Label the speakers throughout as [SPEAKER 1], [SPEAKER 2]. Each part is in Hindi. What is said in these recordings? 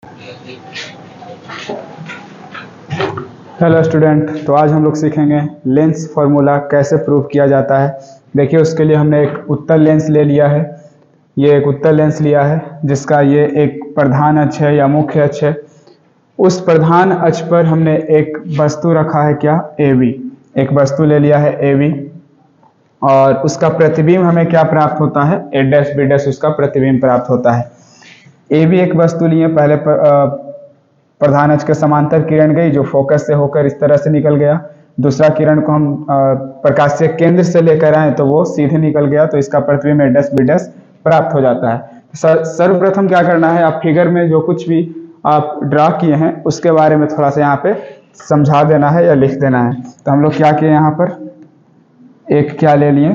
[SPEAKER 1] हेलो स्टूडेंट, तो आज हम लोग सीखेंगे लेंस फार्मूला कैसे प्रूव किया जाता है। देखिए, उसके लिए हमने एक उत्तल लेंस ले लिया है। ये एक उत्तल लेंस लिया है जिसका ये एक प्रधान अक्ष है या मुख्य अक्ष है। उस प्रधान अक्ष पर हमने एक वस्तु रखा है, क्या, AB। एक वस्तु ले लिया है AB, और उसका प्रतिबिंब हमें क्या प्राप्त होता है, A डैश B डैश, उसका प्रतिबिंब प्राप्त होता है। AB एक वस्तु लिए, पहले प्रधान अक्ष के समांतर किरण गई जो फोकस से होकर इस तरह से निकल गया। दूसरा किरण को हम प्रकाशीय केंद्र से लेकर आए तो वो सीधे निकल गया, तो इसका प्रतिबिंब A डैश B डैश प्राप्त हो जाता है। सर्वप्रथम क्या करना है, आप फिगर में जो कुछ भी आप ड्रा किए हैं उसके बारे में थोड़ा सा यहाँ पे समझा देना है या लिख देना है। तो हम लोग क्या किए, यहाँ पर एक क्या ले लिए,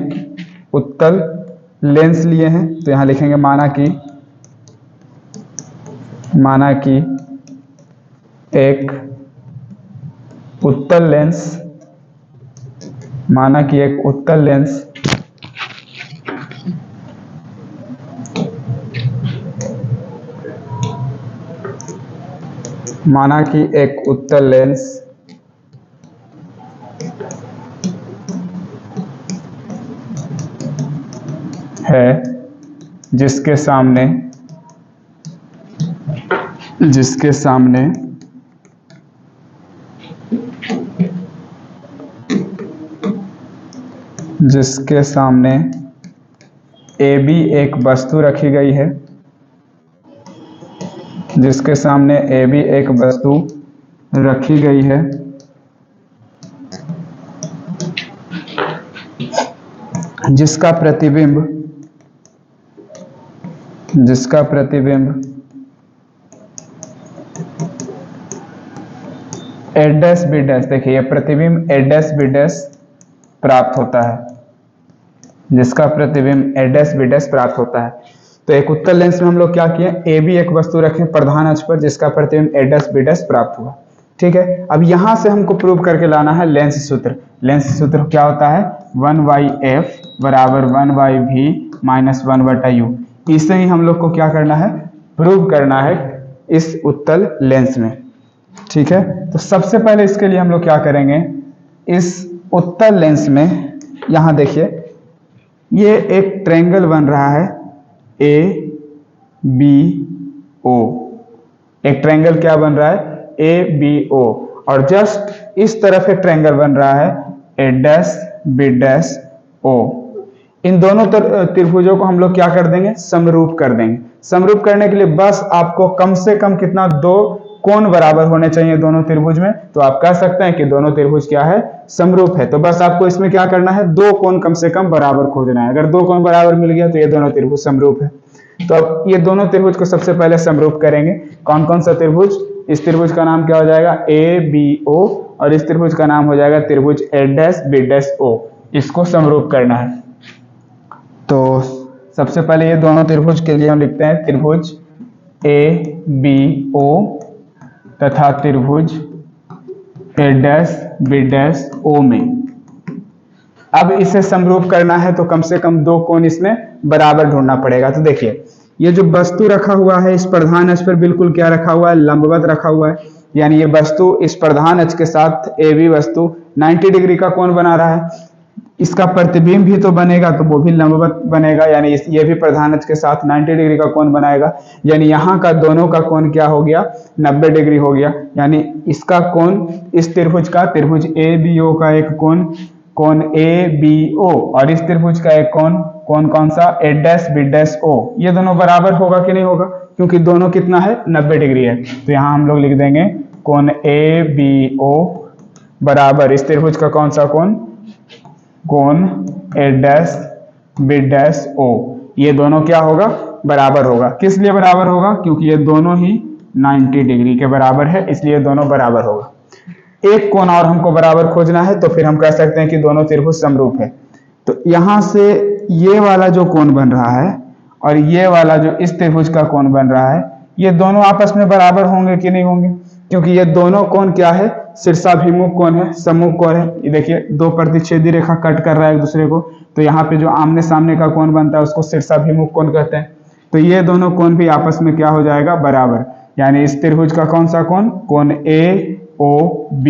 [SPEAKER 1] उत्तल लेंस लिए हैं। तो यहाँ लिखेंगे माना कि एक उत्तल लेंस, माना कि एक उत्तल लेंस माना कि एक उत्तल लेंस है जिसके सामने AB एक वस्तु रखी गई है, जिसके सामने AB एक वस्तु रखी गई है, जिसका प्रतिबिंब A डैश B डैश, देखिए ये प्रतिबिंब A डैश B डैश प्राप्त होता है, जिसका प्रतिबिंब A डैश B डैश प्राप्त होता है। तो एक उत्तल लेंस में हम लोग क्या किए, AB एक वस्तु रखें प्रधान अक्ष पर जिसका प्रतिबिंब A डैश B डैश प्राप्त हुआ। ठीक है, अब यहां से हमको प्रूव करके लाना है लेंस सूत्र। लेंस सूत्र क्या होता है, 1/f बराबर 1/v माइनस 1/u। इसे ही हम लोग को क्या करना है, प्रूव करना है इस उत्तल लेंस में। ठीक है, तो सबसे पहले इसके लिए हम लोग क्या करेंगे, इस उत्तल लेंस में यहां देखिए ये एक ट्रायंगल बन रहा है ABO। एक ट्रायंगल क्या बन रहा है, ABO, और जस्ट इस तरफ एक ट्रायंगल बन रहा है A dash B dash O। इन दोनों त्रिभुजों को हम लोग क्या कर देंगे, समरूप कर देंगे। समरूप करने के लिए बस आपको कम से कम कितना, दो कोण बराबर होने चाहिए दोनों त्रिभुज में। तो आप कह सकते हैं कि दोनों त्रिभुज क्या है, समरूप है। तो बस आपको इसमें क्या करना है, दो कोण कम से कम बराबर खोजना है। अगर दो कोण बराबर मिल गया तो ये दोनों त्रिभुज समरूप है। तो अब ये दोनों त्रिभुज को सबसे पहले समरूप करेंगे। कौन कौन सा त्रिभुज, इस त्रिभुज का नाम क्या हो जाएगा, ABO, और इस त्रिभुज का नाम हो जाएगा त्रिभुज A dash B dash O। इसको समरूप करना है। तो सबसे पहले ये दोनों त्रिभुज के लिए हम लिखते हैं त्रिभुज ABO तथा त्रिभुज A dash B dash O में। अब इसे समरूप करना है तो कम से कम दो कोण इसमें बराबर ढूंढना पड़ेगा। तो देखिए ये जो वस्तु रखा हुआ है इस प्रधान अक्ष पर बिल्कुल क्या रखा हुआ है, लंबवत रखा हुआ है। यानी ये वस्तु इस प्रधान अक्ष के साथ AB वस्तु 90 डिग्री का कोण बना रहा है। इसका प्रतिबिंब भी तो बनेगा, तो वो भी लंबवत बनेगा, यानी ये भी प्रधान अक्ष के साथ 90 डिग्री का कोण बनाएगा। यानी यहाँ का दोनों का कोण क्या हो गया, 90 डिग्री हो गया। यानी इसका कोण, इस त्रिभुज का, त्रिभुज ABO का एक कोण ABO, और इस त्रिभुज का एक कोण कौन सा, A dash B dash O। ये दोनों बराबर होगा कि नहीं होगा, क्योंकि दोनों कितना है, 90 डिग्री है। तो यहाँ हम लोग लिख देंगे कोण ABO बराबर इस त्रिभुज का कौन सा कोण A dash B dash O। ये दोनों क्या होगा, बराबर होगा। किस लिए बराबर होगा, क्योंकि ये दोनों ही 90 डिग्री के बराबर है, इसलिए दोनों बराबर होगा। एक कोण और हमको बराबर खोजना है, तो फिर हम कह सकते हैं कि दोनों त्रिभुज समरूप है। तो यहां से ये वाला जो कोण बन रहा है और ये वाला जो इस त्रिभुज का कोण बन रहा है, ये दोनों आपस में बराबर होंगे कि नहीं होंगे, क्योंकि ये दोनों कोण क्या है, शीर्षाभिमुख कोण है, सम्मुख कोण है। ये देखिए दो प्रतिच्छेदी रेखा कट कर रहा है एक दूसरे को, तो यहाँ पे जो आमने सामने का कोण बनता है उसको शीर्षाभिमुख कोण कहते हैं। तो ये दोनों कोण भी आपस में क्या हो जाएगा, बराबर। यानी इस त्रिभुज का कौन सा कोण, कोण AOB,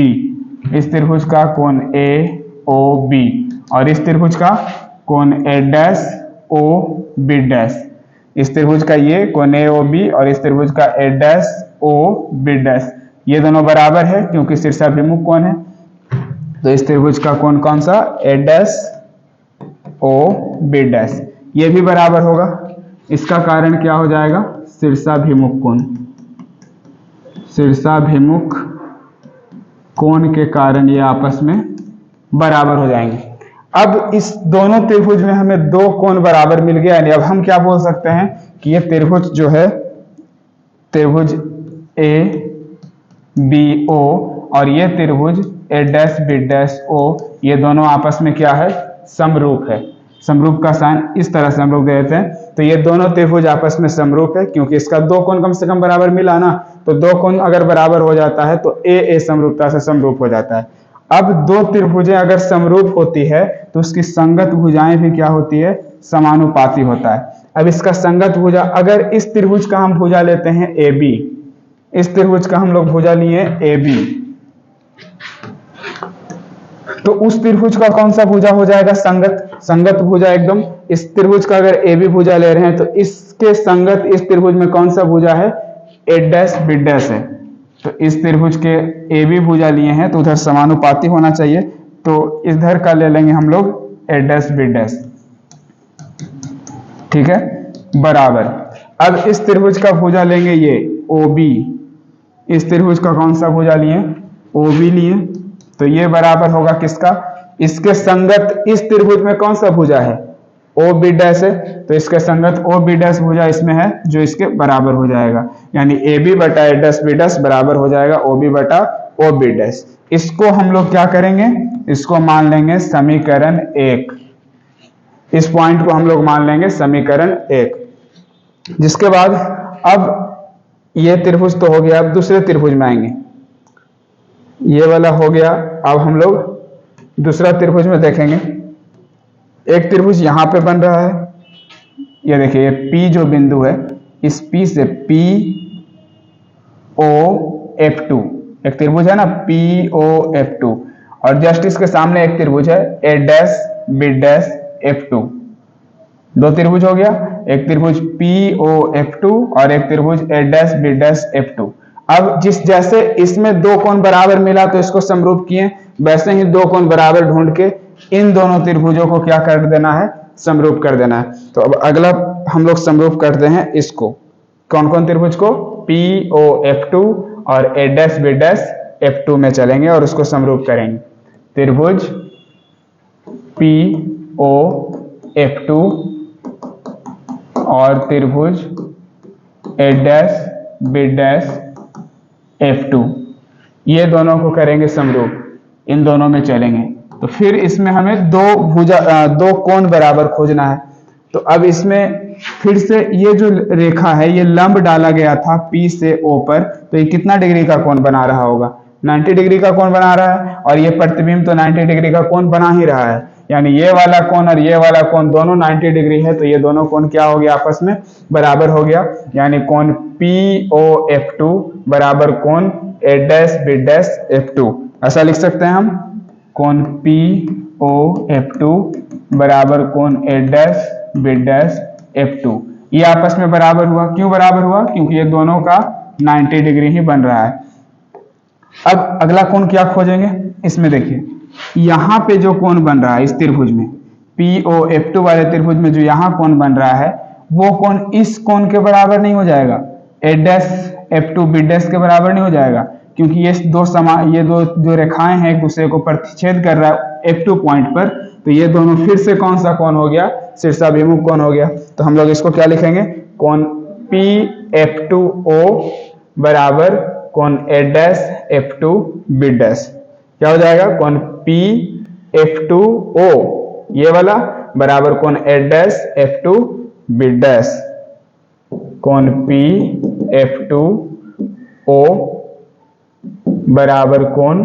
[SPEAKER 1] इस त्रिभुज का कोण AOB और इस त्रिभुज का कोण A'OB', इस त्रिभुज का ये कोण AOB और इस त्रिभुज का A'OB', ये दोनों बराबर है क्योंकि शीर्षाभिमुख कोण है। तो इस त्रिभुज का कोण कौन सा, A'OB', ये भी बराबर होगा। इसका कारण क्या हो जाएगा, शीर्षाभिमुख कोण, शीर्षाभिमुख कोण के कारण ये आपस में बराबर हो जाएंगे। अब इस दोनों त्रिभुज में हमें दो कोण बराबर मिल गया, यानी अब हम क्या बोल सकते हैं कि ये त्रिभुज जो है, त्रिभुज ABO और ये त्रिभुज A''B''O, ये दोनों आपस में क्या है, समरूप है। समरूप का साइन इस तरह से हम लोग दे देते हैं। तो ये दोनों त्रिभुज आपस में समरूप है क्योंकि इसका दो कोण कम से कम बराबर मिला ना, तो दो कोण अगर बराबर हो जाता है तो A समरूपता से समरूप हो जाता है। अब दो त्रिभुजें अगर समरूप होती है तो उसकी संगत भुजाएं भी क्या होती है, समानुपाती होता है। अब इसका संगत भुजा, अगर इस त्रिभुज का हम भुजा लेते हैं AB, इस त्रिभुज का हम लोग भुजा लिए AB, तो उस त्रिभुज का कौन सा भुजा हो जाएगा, संगत, संगत भुजा एकदम। इस त्रिभुज का अगर AB भुजा ले रहे हैं तो इसके संगत इस त्रिभुज में कौन सा भुजा है, A''B' है। तो इस त्रिभुज के AB भुजा लिए हैं तो उधर समानुपाती होना चाहिए, तो इधर का ले लेंगे हम लोग A''B', ठीक है, बराबर। अब इस त्रिभुज का भुजा लेंगे ये OB, इस त्रिभुज का कौन सा भुजा लिए, OB लिए, तो ये बराबर होगा किसका, इसके संगत इस त्रिभुज में कौन सा भुजा है, OB' है, तो इसके संगत OB' भुजा इसमें है जो इसके बराबर हो जाएगा, यानी AB बटा A''B' बराबर हो जाएगा OB बटा OB'। इसको हम लोग क्या करेंगे, इसको मान लेंगे समीकरण 1, इस पॉइंट को हम लोग मान लेंगे समीकरण 1। जिसके बाद अब ये त्रिभुज तो हो गया, अब दूसरे त्रिभुज में आएंगे, ये वाला हो गया। अब हम लोग दूसरा त्रिभुज में देखेंगे, एक त्रिभुज यहां पे बन रहा है, ये देखिए ये P जो बिंदु है, इस P से POF2 एक त्रिभुज है ना, POF2, और जस्ट इसके सामने एक त्रिभुज है A''B''F2, दो त्रिभुज हो गया, एक त्रिभुज POF2 और एक त्रिभुज A''B''F2। अब जैसे इसमें दो कोण बराबर मिला तो इसको समरूप किए, वैसे ही दो कोण बराबर ढूंढ के इन दोनों त्रिभुजों को क्या कर देना है, समरूप कर देना है। तो अब अगला हम लोग समरूप करते हैं इसको, कौन कौन त्रिभुज को, POF2 और A''B''F2 में चलेंगे और उसको समरूप करेंगे। त्रिभुज POF2 और त्रिभुज A''B''F2, ये दोनों को करेंगे समरूप, इन दोनों में चलेंगे। तो फिर इसमें हमें दो कोण बराबर खोजना है। तो अब इसमें फिर से ये जो रेखा है, ये लंब डाला गया था P से O पर, तो ये कितना डिग्री का कोण बना रहा होगा, 90 डिग्री का कोण बना रहा है, और ये प्रतिबिंब तो 90 डिग्री का कोण बना ही रहा है, यानी ये वाला कोण और ये वाला कोण दोनों 90 डिग्री है, तो ये दोनों कोण क्या हो गया, आपस में बराबर हो गया, यानी कोण POF2 बराबर कोण A''B''F2। ऐसा लिख सकते हैं हम, कोण POF2 बराबर कोण A''B''F2। ये आपस में बराबर हुआ, क्यों बराबर हुआ, क्योंकि ये दोनों का 90 डिग्री ही बन रहा है। अब अगला कोण क्या खोजेंगे, इसमें देखिए यहां पे जो कोण बन रहा है इस त्रिभुज में, POF2 वाले त्रिभुज में जो यहां कोण बन रहा है, वो कोण इस कोण के बराबर नहीं हो जाएगा, A''F2B' के बराबर नहीं हो जाएगा, क्योंकि ये दो जो रेखाएं हैं एक दूसरे को प्रतिच्छेद कर रहा है F2 पॉइंट पर, तो ये दोनों फिर से कौन सा कोण हो गया, शीर्षाभिमुख कोण हो गया। तो हम लोग इसको क्या लिखेंगे, कोण PF2O बराबर कोण A''F2B', क्या हो जाएगा, कोण PF2O ये वाला बराबर कोण A''F2B', कोण PF2O बराबर कोण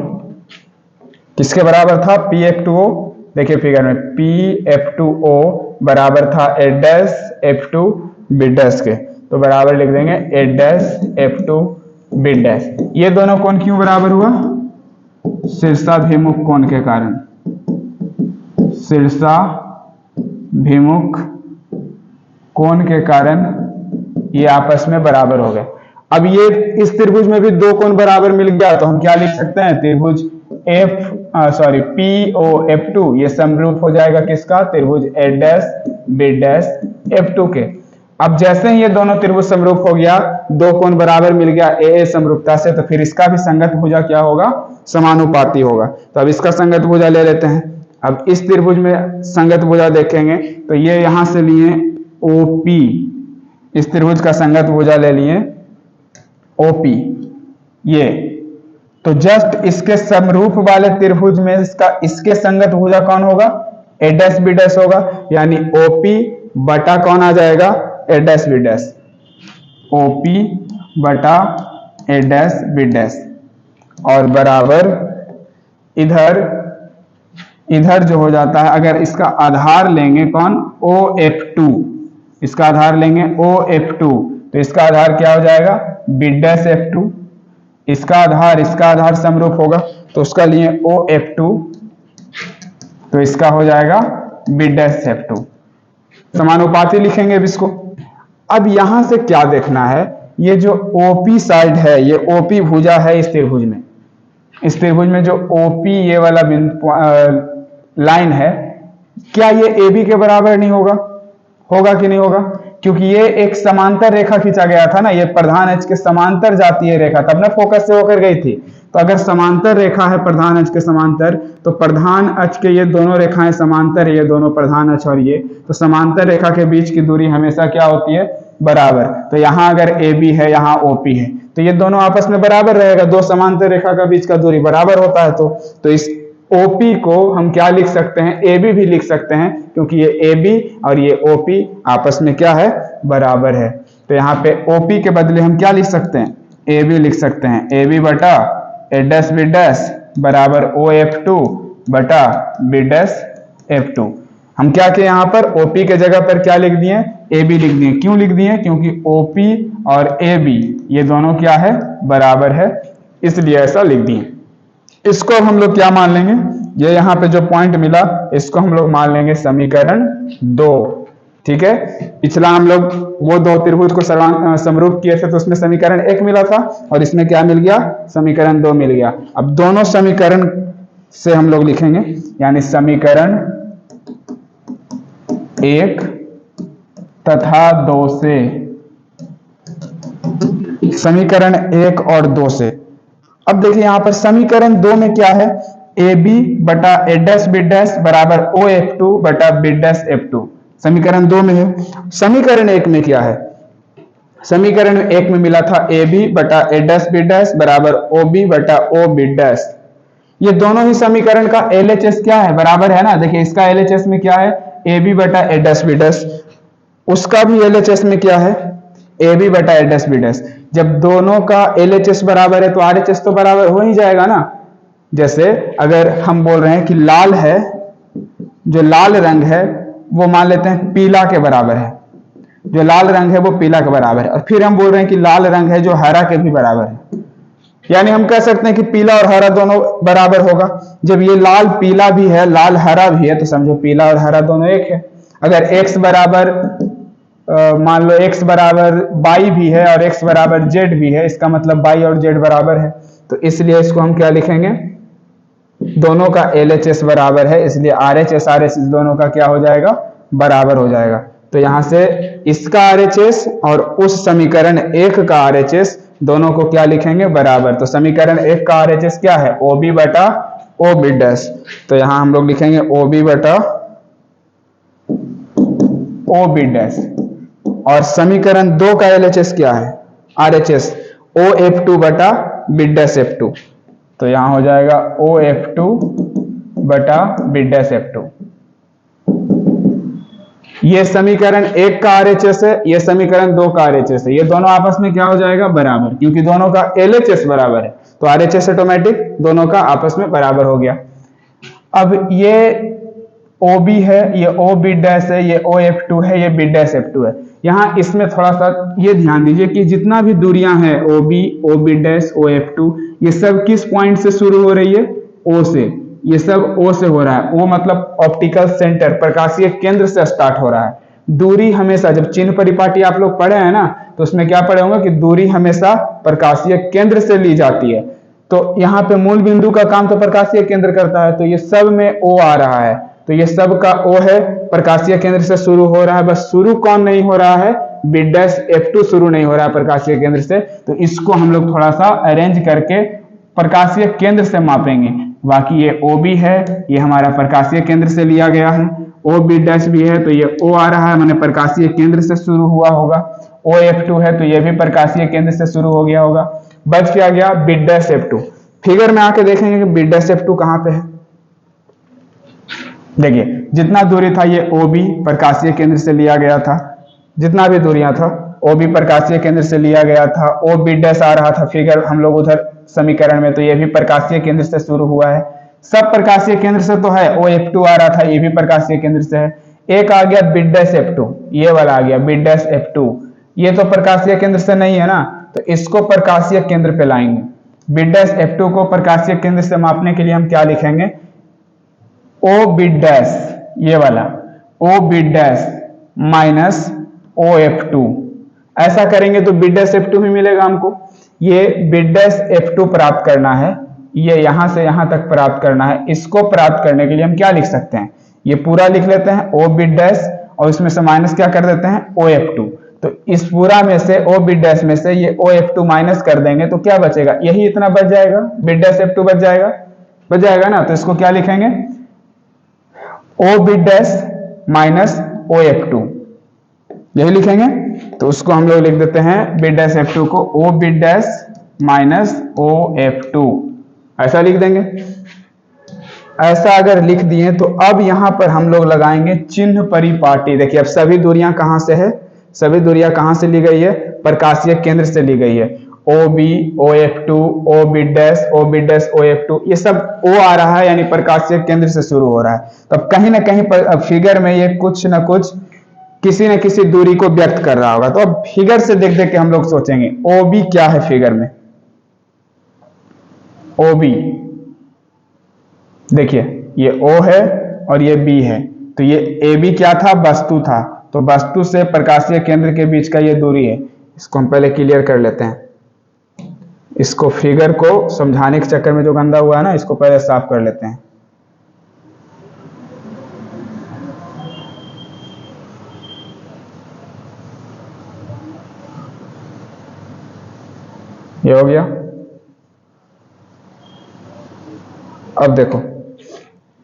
[SPEAKER 1] किसके बराबर था, PF2O, देखिए फिगर में PF2O बराबर था A''F2B' के, तो बराबर लिख देंगे ए डैश F2 बी डैश। ये दोनों कोण क्यों बराबर हुआ? शीर्षाभिमुख कोण के कारण, शीर्षाभिमुख कोण के कारण ये आपस में बराबर हो गए। अब ये इस त्रिभुज में भी दो कोण बराबर मिल गया, तो हम क्या लिख सकते हैं? त्रिभुज POF2 ये समरूप हो जाएगा किसका? त्रिभुज A dash B dash F2 के। अब जैसे ही ये दोनों त्रिभुज समरूप हो गया, दो कोण बराबर मिल गया AA समरूपता से, तो फिर इसका भी संगत भुजा क्या होगा? समानुपाती होगा। तो अब इसका संगत भुजा ले लेते हैं। अब इस त्रिभुज में संगत भुजा देखेंगे तो ये यहां से लिए OP, इस त्रिभुज का संगत भुजा ले लिए OP, ये तो जस्ट इसके समरूप वाले त्रिभुज में इसके संगत भुजा कौन होगा? A डैश B डैश होगा, यानी OP बटा कौन आ जाएगा? A dash B dash, OP बटा A डैश B डैश, और बराबर इधर जो हो जाता है, अगर इसका आधार लेंगे कौन? OF2, इसका आधार लेंगे OF2, तो इसका आधार क्या हो जाएगा? B डैश F2, इसका आधार समरूप होगा, तो उसका लिए OF2, तो इसका हो जाएगा B डैश F2, समानुपाती लिखेंगे अब इसको। अब यहां से क्या देखना है? ये जो OP साइड है, ये OP भुजा है इस त्रिभुज में जो OP ये वाला लाइन है, क्या ये AB के बराबर नहीं होगा? होगा कि नहीं होगा? क्योंकि ये एक समांतर रेखा खींचा गया था ना, ये प्रधान अक्ष के समांतर जाती है रेखा, तब ना फोकस से होकर गई थी। तो अगर समांतर रेखा है प्रधान अक्ष के समांतर, तो प्रधान अक्ष के ये दोनों रेखाएं समांतर है, ये दोनों प्रधान अक्ष और ये, तो समांतर रेखा के बीच की दूरी हमेशा क्या होती है? बराबर। तो यहाँ अगर AB है, यहाँ OP है, तो ये दोनों आपस में बराबर रहेगा, दो समांतर रेखा का बीच का दूरी बराबर होता है। तो इस OP को हम क्या लिख सकते हैं? AB भी लिख सकते हैं, क्योंकि ये AB और ये OP आपस में क्या है? बराबर है। तो यहाँ पे OP के बदले हम क्या लिख सकते हैं? AB लिख सकते हैं, AB बटा A डैश B डैश बराबर OF2 बटा B डैश F2। हम क्या किए यहाँ पर? OP के जगह पर क्या लिख दिए? AB लिख दिए। क्यों लिख दिए? क्योंकि OP और AB ये दोनों क्या है? बराबर है, इसलिए ऐसा लिख दिए। इसको हम लोग क्या मान लेंगे? ये यहाँ पे जो पॉइंट मिला, इसको हम लोग मान लेंगे समीकरण 2। ठीक है, पिछला हम लोग वो दो त्रिभुज को समरूप किए थे, तो उसमें समीकरण 1 मिला था और इसमें क्या मिल गया? समीकरण 2 मिल गया। अब दोनों समीकरण से हम लोग लिखेंगे, यानी समीकरण 1 तथा 2 से, समीकरण 1 और 2 से। अब देखिए यहाँ पर समीकरण 2 में क्या है? AB बटा A डैश B डैश बराबर OF2 बटा B डैश F2 समीकरण 2 में है। समीकरण 1 में क्या है? समीकरण 1 में मिला था AB बटा A डैश B डैश बराबर OB बटा OB डैश। ये दोनों ही समीकरण का LHS क्या है? बराबर है ना। देखिए इसका LHS में क्या है? AB बटा A डैश B डैश, उसका भी LHS में क्या है? AB बटा A डैश B डैश। जब दोनों का LHS बराबर है तो RHS तो बराबर हो ही जाएगा ना। जैसे अगर हम बोल रहे हैं कि लाल है, जो लाल रंग है वो मान लेते हैं पीला के बराबर है, जो लाल रंग है वो पीला के बराबर है, और फिर हम बोल रहे हैं कि लाल रंग है जो हरा के भी बराबर है, यानी हम कह सकते हैं कि पीला और हरा दोनों बराबर होगा। जब ये लाल पीला भी है, लाल हरा भी है, तो समझो पीला और हरा दोनों एक है। अगर x बराबर मान लो x बराबर y भी है और x बराबर z भी है, इसका मतलब y और z बराबर है, तो इसलिए इसको हम क्या लिखेंगे? दोनों का LHS बराबर है, इसलिए RHS RHS दोनों का क्या हो जाएगा? बराबर हो जाएगा। तो यहां से इसका RHS और उस समीकरण 1 का RHS दोनों को क्या लिखेंगे? बराबर। तो समीकरण 1 का RHS क्या है? OB बटा OB डैश। तो यहां हम लोग लिखेंगे OB बटा OB डैश, और समीकरण 2 का LHS क्या है? RHS OF2 बटा B डैश F2। तो यहां हो जाएगा OF2 बटा B डैश F2। ये समीकरण 1 का RHS है, ये समीकरण 2 का RHS है, ये दोनों आपस में क्या हो जाएगा? बराबर, क्योंकि दोनों का LHS बराबर है, तो RHS ऑटोमेटिक दोनों का आपस में बराबर हो गया। अब ये OB है, ये OB डैश है, ये OF2 है, ये B डैश F2 है। यहाँ इसमें थोड़ा सा ये ध्यान दीजिए कि जितना भी दूरियां हैं OB, OB डैश, OF2, ये सब किस पॉइंट से शुरू हो रही है? O से। ये सब O से हो रहा है। O मतलब ऑप्टिकल सेंटर, प्रकाशीय केंद्र से स्टार्ट हो रहा है। दूरी हमेशा, जब चिन्ह परिपाटी आप लोग पढ़े हैं ना, तो उसमें क्या पढ़े होंगे कि दूरी हमेशा प्रकाशीय केंद्र से ली जाती है। तो यहाँ पे मूल बिंदु का काम तो प्रकाशीय केंद्र करता है, तो ये सब में O आ रहा है, तो ये सब का O है, प्रकाशीय केंद्र से शुरू हो रहा है। बस शुरू कौन नहीं हो रहा है? B डैश F2 शुरू नहीं हो रहा है प्रकाशीय केंद्र से, तो इसको हम लोग थोड़ा सा अरेंज करके प्रकाशीय केंद्र से मापेंगे। बाकी ये OB है, ये हमारा प्रकाशीय केंद्र से लिया गया है। OB डैश भी है, तो ये O आ रहा है, मैंने प्रकाशीय केंद्र से शुरू हुआ होगा। OF2 है, तो ये भी प्रकाशीय केंद्र से शुरू हो गया होगा। बच क्या गया? B dash F2। फिगर में आके देखेंगे कि B डैश F2 कहाँ पे है। देखिए जितना दूरी था ये OB प्रकाशीय केंद्र से लिया गया था, जितना भी दूरियां था OB प्रकाशीय केंद्र से लिया गया था। OB डैश आ रहा था फिगर हम लोग उधर समीकरण में, तो ये भी प्रकाशीय केंद्र से शुरू हुआ है। सब प्रकाशीय केंद्र से तो है। OF2 आ रहा था, ये भी प्रकाशीय केंद्र से है। एक आ गया B डैश F2, ये वाला आ गया B डैश F2, ये तो प्रकाशीय केंद्र से नहीं है ना, तो इसको प्रकाशीय केंद्र पे लाएंगे। B डैश F2 को प्रकाशीय केंद्र से मापने के लिए हम क्या लिखेंगे? OB डैश, ये वाला OB डैश माइनस OF2। ऐसा करेंगे तो B डैश F2 ही मिलेगा हमको। ये B डैश F2 प्राप्त करना है, ये यहां से यहां तक प्राप्त करना है। इसको प्राप्त करने के लिए हम क्या लिख सकते हैं? ये पूरा लिख लेते हैं OB डैश, और इसमें से माइनस क्या कर देते हैं? OF2। तो इस पूरा में से OB डैश में से ये OF2 माइनस कर देंगे तो क्या बचेगा? यही इतना बच जाएगा, B डैश F2 बच जाएगा ना। तो इसको क्या लिखेंगे? OB डैश माइनस OF2, यही लिखेंगे। तो उसको हम लोग लिख देते हैं B डैश F2 को OB डैश माइनस OF2, ऐसा लिख देंगे। ऐसा अगर लिख दिए तो अब यहां पर हम लोग लगाएंगे चिन्ह परिपाटी। देखिए अब सभी दूरियां कहां से है? सभी दूरियां कहां से ली गई है? प्रकाशीय केंद्र से ली गई है। OB, OF2, OB dash, OB dash, OF2, ये सब O आ रहा है, यानी प्रकाशीय केंद्र से शुरू हो रहा है। तो अब कहीं ना कहीं पर फिगर में ये कुछ ना कुछ किसी न किसी दूरी को व्यक्त कर रहा होगा। तो अब फिगर से देख देख के हम लोग सोचेंगे OB क्या है फिगर में। OB देखिए ये O है और ये B है, तो ये AB क्या था? वस्तु था। तो वस्तु से प्रकाशीय केंद्र के बीच का ये दूरी है। इसको हम पहले क्लियर कर लेते हैं। इसको फिगर को समझाने के चक्कर में जो गंदा हुआ है ना, इसको पहले साफ कर लेते हैं। ये हो गया। अब देखो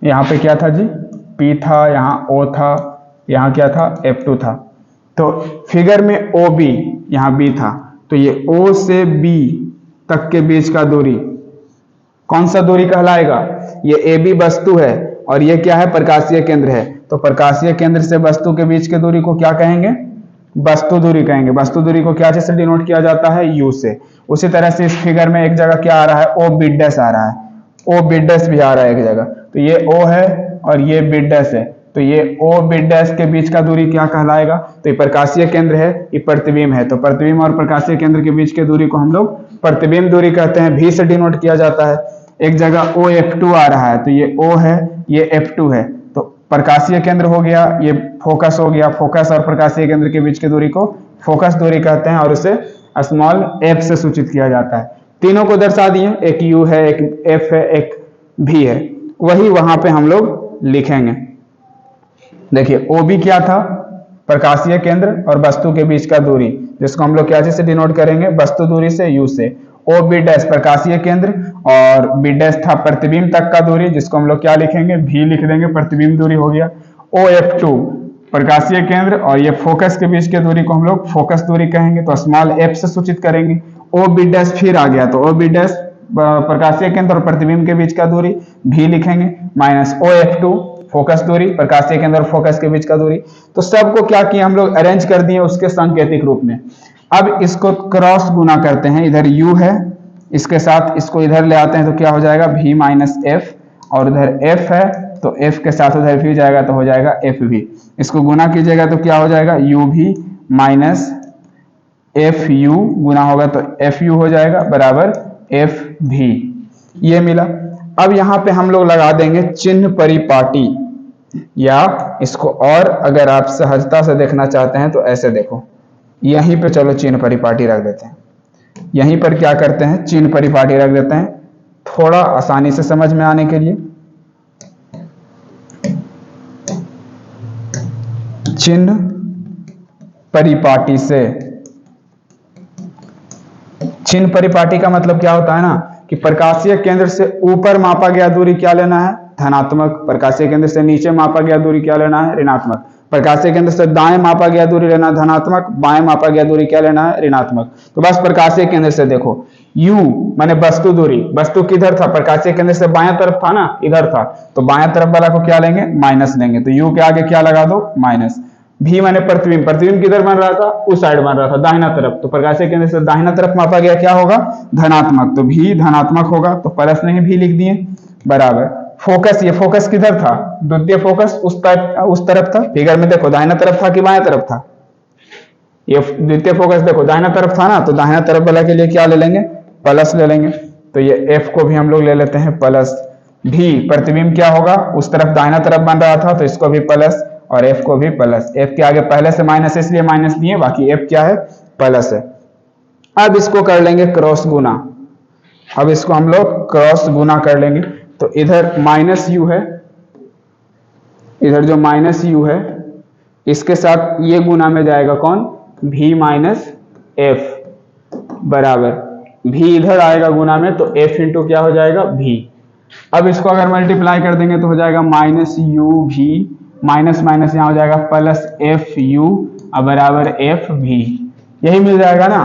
[SPEAKER 1] यहाँ पे क्या था जी? P था, यहाँ O था, यहाँ क्या था? F2 था। तो फिगर में OB, यहाँ B था, तो ये O से B तक के बीच का दूरी कौन सा दूरी कहलाएगा? ये AB वस्तु है और ये क्या है? प्रकाशीय केंद्र है। तो प्रकाशीय केंद्र से वस्तु के बीच के दूरी को क्या कहेंगे? वस्तु दूरी कहेंगे। वस्तु दूरी को क्या से डिनोट किया जाता है? U से। उसी तरह से इस फिगर में एक जगह क्या आ रहा है? OB डैश आ रहा है, OB डैश भी आ रहा है एक जगह। तो ये O है और ये B डैश है, तो ये OB डैश के बीच का दूरी क्या कहलाएगा? तो ये प्रकाशीय केंद्र है, ये प्रतिबिंब है। तो प्रतिबिंब और प्रकाशीय केंद्र के बीच के दूरी को हम लोग प्रतिबिंब दूरी कहते हैं, V से डिनोट किया जाता है। एक जगह OF2 आ रहा है, तो ये O है, ये F2 है। तो प्रकाशीय केंद्र हो गया, ये फोकस हो गया। फोकस और प्रकाशीय केंद्र के बीच की दूरी को फोकस दूरी कहते हैं और उसे स्मॉल f से सूचित किया जाता है। तीनों को दर्शा दिए, एक U है, एक F है, एक V है, वही वहां पे हम लोग लिखेंगे। देखिए OB क्या था? प्रकाशीय केंद्र और वस्तु के बीच का दूरी, जिसको हम लोग क्या से डिनोट करेंगे? वस्तु दूरी से, U से। OB डैश प्रकाशीय केंद्र और B डैश था प्रतिबिंब तक का दूरी, जिसको हम लोग क्या लिखेंगे? V लिख देंगे, प्रतिबिंब दूरी हो गया। OF2 प्रकाशीय केंद्र और ये फोकस के बीच की दूरी को हम लोग फोकस दूरी कहेंगे, तो स्मॉल f से सूचित करेंगे। OB डैश फिर आ गया, तो OB डैश प्रकाशीय केंद्र और प्रतिबिंब के बीच का दूरी V लिखेंगे, माइनस OF2 फोकस दूरी, प्रकाशीय केंद्र और फोकस के बीच का दूरी। तो सबको क्या किया हम लोग? अरेंज कर दिए उसके सांकेतिक रूप में। अब इसको क्रॉस गुना करते हैं, इधर U है, इसके साथ इसको इधर ले आते हैं तो क्या हो जाएगा? V माइनस F, और इधर F है तो तो f के साथ उधर v जाएगा तो हो जाएगा एफ भी। इसको गुना कीजिएगा तो क्या हो जाएगा, यू भी माइनस एफ यू गुना होगा तो एफ यू हो जाएगा बराबर एफ भी। ये मिला। अब यहाँ पे हम लोग लगा देंगे चिन्ह परिपाटी, या इसको और अगर आप सहजता से देखना चाहते हैं तो ऐसे देखो, यहीं पे चलो चिन्ह परिपाटी रख देते हैं। यहीं पर क्या करते हैं, चिन्ह परिपाटी रख देते हैं थोड़ा आसानी से समझ में आने के लिए। चिन्ह परिपाटी से, चिन्ह परिपाटी का मतलब क्या होता है ना कि प्रकाशीय केंद्र से ऊपर मापा गया दूरी क्या लेना है, धनात्मक। प्रकाशीय केंद्र से नीचे मापा गया दूरी क्या लेना है, ऋणात्मक। प्रकाशीय केंद्र से दाएं मापा गया दूरी लेना धनात्मक, बाएं मापा गया दूरी क्या लेना है, ऋणात्मक। तो बस प्रकाशीय केंद्र से देखो, u माने वस्तु दूरी, वस्तु किधर था, प्रकाशीय केंद्र से बाएं तरफ था ना, इधर था, तो बाएं तरफ वाला को क्या लेंगे, माइनस लेंगे। तो u के आगे क्या लगा दो, माइनस। भी माने प्रतिबिंब, प्रतिबिंब किधर बन रहा था, उस साइड बन रहा था, दाहिना तरफ, तो प्रकाशीय केंद्र से दाहिना तरफ मापा गया क्या होगा, धनात्मक, तो भी धनात्मक होगा, तो प्लस नहीं भी लिख दिए बराबर। फोकस, ये फोकस किधर था, द्वितीय फोकस उस तरफ था। फिगर में देखो दाहिना तरफ था कि बाएं तरफ था, ये द्वितीय फोकस देखो दाहिना तरफ था ना, तो दाहिना तरफ वाला के लिए क्या ले लेंगे, प्लस ले लेंगे। तो ये एफ को भी हम लोग ले लेते हैं प्लस। भी प्रतिबिंब क्या होगा, उस तरफ दाहिना तरफ बन रहा था, तो इसको भी प्लस और एफ को भी प्लस। एफ के आगे पहले से माइनस है इसलिए माइनस दिए, बाकी एफ क्या है, प्लस है। अब इसको कर लेंगे क्रॉस गुना। अब इसको हम लोग क्रॉस गुना कर लेंगे, तो इधर माइनस यू है, इधर जो माइनस यू है इसके साथ ये गुना में जाएगा कौन, भी माइनस एफ बराबर, भी इधर आएगा गुना में, तो एफ इंटू क्या हो जाएगा, भी। अब इसको अगर मल्टीप्लाई कर देंगे तो हो जाएगा माइनस यू भी, माइनस माइनस यहाँ हो जाएगा प्लस एफ यू बराबर एफ भी। यही मिल जाएगा ना।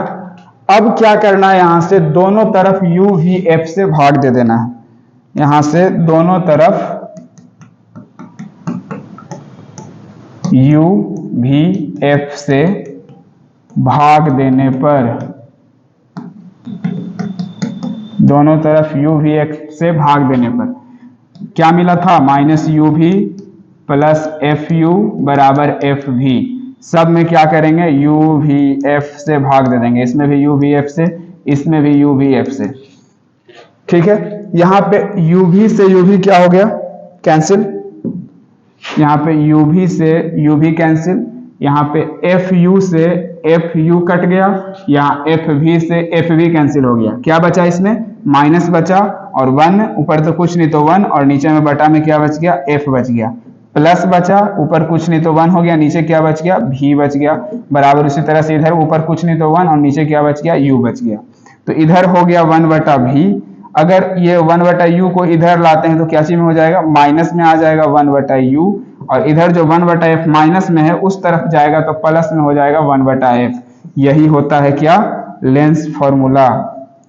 [SPEAKER 1] अब क्या करना है, यहां से दोनों तरफ यू भी एफ से भाग दे देना है। यहां से दोनों तरफ यू भी एफ से भाग देने पर, दोनों तरफ यू भी एफ से भाग देने पर क्या मिला था, माइनस यू भी प्लस एफ यू बराबर एफ भी। सब में क्या करेंगे, यू भी एफ से भाग दे देंगे, इसमें भी यू भी एफ से, इसमें भी यू भी एफ से। ठीक है, यहाँ पे यू भी से यू भी क्या हो गया, कैंसिल। यहाँ पे यू भी से यू भी कैंसिल, यहाँ पे एफ यू से एफ यू कट गया, यहाँ एफ भी से एफ भी कैंसिल हो गया। क्या बचा इसमें, माइनस बचा और वन, ऊपर तो कुछ नहीं तो वन, और नीचे में बटा में क्या बच गया, एफ बच गया। प्लस बचा, ऊपर कुछ नहीं तो वन हो गया, नीचे क्या बच गया, भी बच गया बराबर। उसी तरह से इधर ऊपर कुछ नहीं तो वन और नीचे क्या बच गया, यू बच गया। तो इधर हो गया वन बटा भी। अगर ये वन बटा यू को इधर लाते हैं तो क्या चीज में हो जाएगा, माइनस में आ जाएगा वन बटा यू, और इधर जो वन बटा एफ माइनस में है उस तरफ जाएगा तो प्लस में हो जाएगा वन बटा एफ। यही होता है क्या, लेंस फॉर्मूला।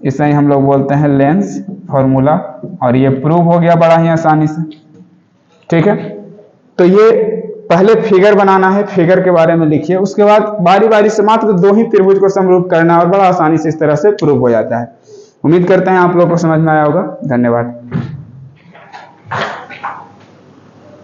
[SPEAKER 1] इसे ही हम लोग बोलते हैं लेंस फॉर्मूला, और ये प्रूव हो गया बड़ा ही आसानी से। ठीक है, तो ये पहले फिगर बनाना है, फिगर के बारे में लिखिए, उसके बाद बारी बारी से मात्र दो ही त्रिभुज को समरूप करना है और बड़ा आसानी से इस तरह से प्रूव हो जाता है। उम्मीद करते हैं आप लोग को समझ में आया होगा। धन्यवाद।